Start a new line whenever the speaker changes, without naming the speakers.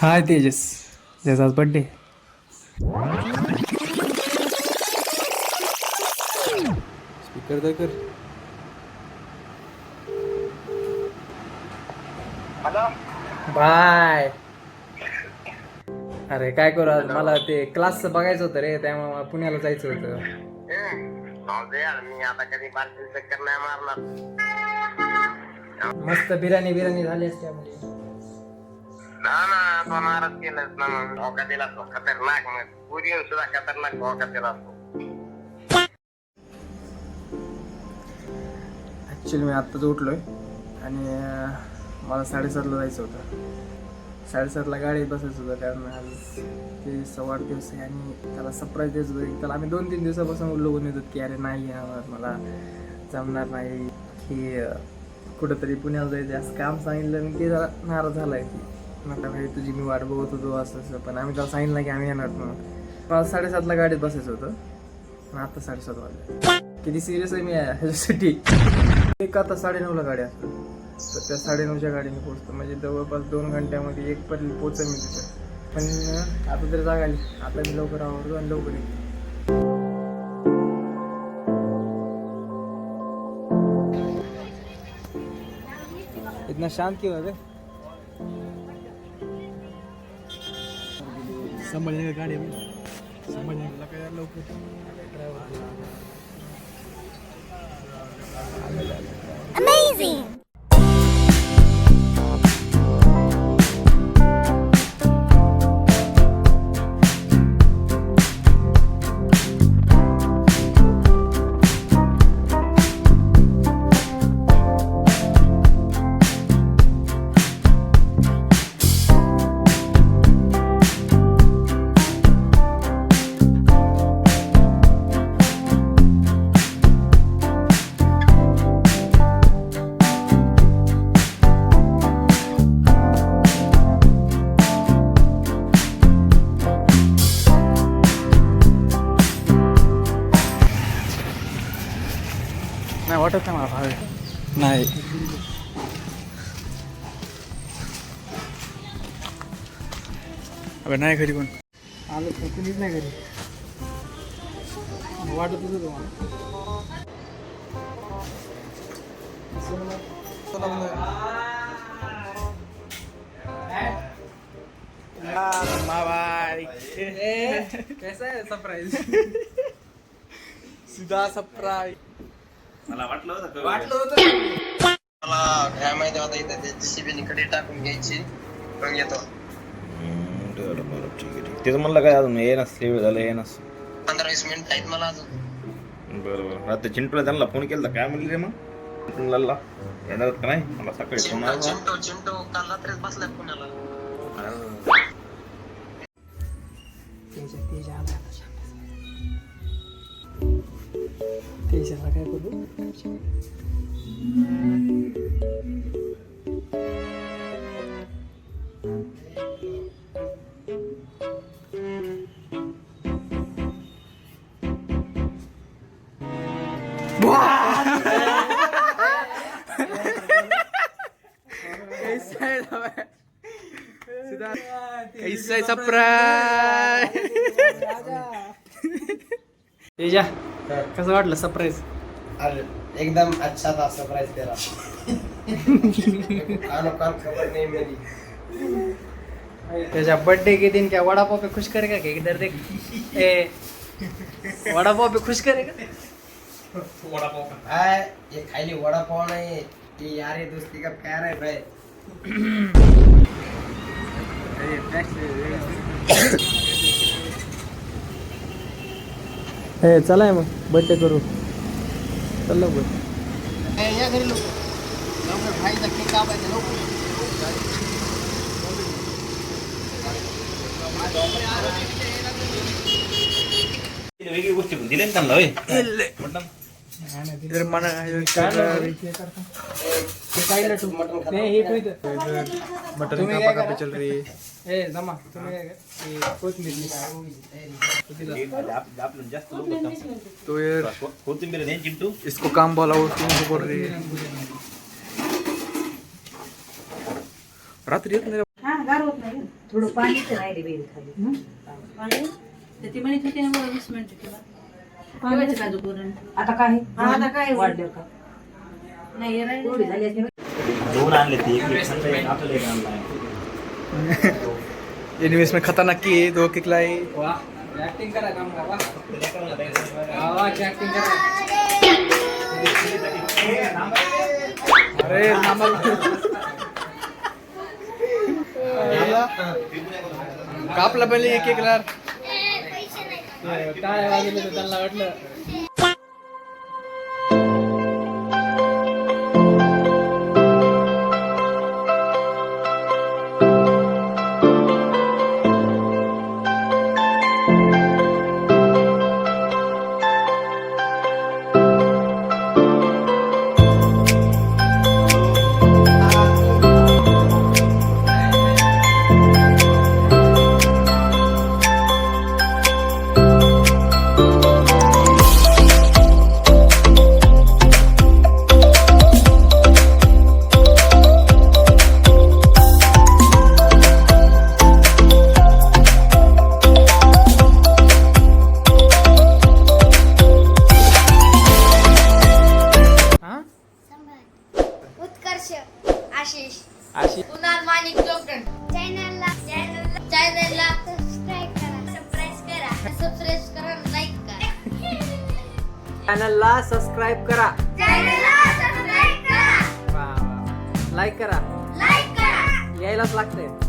हाय तेजस, त्याचा आज birthday. Speaker तर कर.
हॅलो.
बाय. अरे काय करू, आज मला ते क्लासचं बघायचं होतं रे, त्यामुळे मला पुण्याला जायचं होतं.
मी आता कधी बारकी चक्कर नाही मारणार.
मस्त बिर्याणी बिर्याणी झाली असते म्हणजे.
ना तो नाराज केलंच ना मग धोका दिला तो खतरनाक. मग पुरी सुद्धा खतरनाक धोका दिला तो.
ॲक्च्युली मी आत्ताच उठलोय आणि मला 7:30ला जायचं होतं. 7:30ला गाडीत बसायचं होतं, कारण आज ते 8 दिवस आहे आणि त्याला सरप्राईज द्यायचं होतं. त्याला आम्ही 2-3 दिवसापासून उल्लून येतो की अरे नाही यार मला जमणार नाही, की कुठंतरी पुण्याला जायचं असं काम सांगितलं आणि ते जरा नाराज झाला आहे की म्हटलं भाई तुझी मी वाट बघत होतो असं. पण आम्ही त्याला सांगितलं की आम्ही येणार म्हणून. मला 7:30ला गाडीत बसायचं होतं आणि आता 7:30 वाजले. किती सिरियस आहे मी ह्याच्यासाठी. एक आता 9:30ला गाडी असतो, तर त्या 9:30च्या गाडीने पोचतो म्हणजे जवळपास 2 घंट्यामध्ये 1 पर्यंत पोचेल मी तिथं. पण आता तरी जागा आली, आता मी लवकर आवडतो आणि लवकर येतो. इतना शांत क्यों है? संभाळणे गाडी संभाळणे काय लवकर.
Amazing!
नाही वाटत नाही मला भावे. नाही अबे नाही घरी कोण आलं तर कुणीच नाही घरी. वाटत होतं तुम्हाला. कैसा है सरप्राइज? सीधा सरप्राइज.
मला वाटलं होतं मला काय माहिती होता इथं ते जीसीबीने कडे टाकून घ्यायची मग येतो.
बरं ठीक आहे. तेच म्हणलं काय अजून ये नस वेळ झालं ये नस.
15-20 मिनिट आहेत मला अजून.
बरं रात्री चिंटूला त्यांना फोन केला काय म्हणले रे मग चिंटूला येणार का नाही मला सकाळी फोन आला.
चिंटू काल रात्रीच बसलाय पुण्याला.
तेजाला काय बोलू. कैसा सरप्राइज. तेजा कसं वाटलं सरप्राईज?
अरे एकदम अच्छा था सरप्राइज तेरा. काल खबर नहीं मेरी.
तेजा बर्थडे के दिन क्या वड़ा पाव पे खुश करेगा क्या? इधर देख. ए वड़ा पाव पे खुश करेगा?
वड़ा पाव है ये. खाली वड़ा पाव नहीं, ये यारी दोस्ती का प्यार है भाई.
हे चला मग बर्थडे करू. चल लवकर.
या घरी लवकर भाईचा केक कापायचा लवकर.
वेगळी गोष्टी दिले ना त्यांना होय.
इधर मन मटन कापा कापी चल रही है. जमा तुम्ही काय कर
जास्त लोक
तो यार
कोथिंबीर नाही चिंटू.
इसको काम बोला वो तुमको बोल रही है. रात्री येत नाही.
थोडं पाणी तर राहिले बेल खाली
पाणी तर ती म्हणत होती ना मला 20 मिनिटं किंवा ठेवायचं काजू करून.
आता काय
आता काय
वाढलं का
नाही राहिलं.
थोडी झाली असते
दोन आणले ते एक संत एक आपल्याला एक आणलाय.
इनवेस्ट में खतरनाक की है 2 किकला है एक्टिंग करा काम का एक्टिंग करा अरे कापला पहिले एक एक लार टाळ्या वाजवल्या तर त्यांना वाटलं
उत्कर्ष आशिष
अशी
कुणाल माणिक जोगण चॅनलला सबस्क्राइब करा लाईक करा
चॅनलला सबस्क्राईब करा
चॅनलला सबस्क्राइब करा
लाईक करा
लाईक करा
यायलाच लागतंय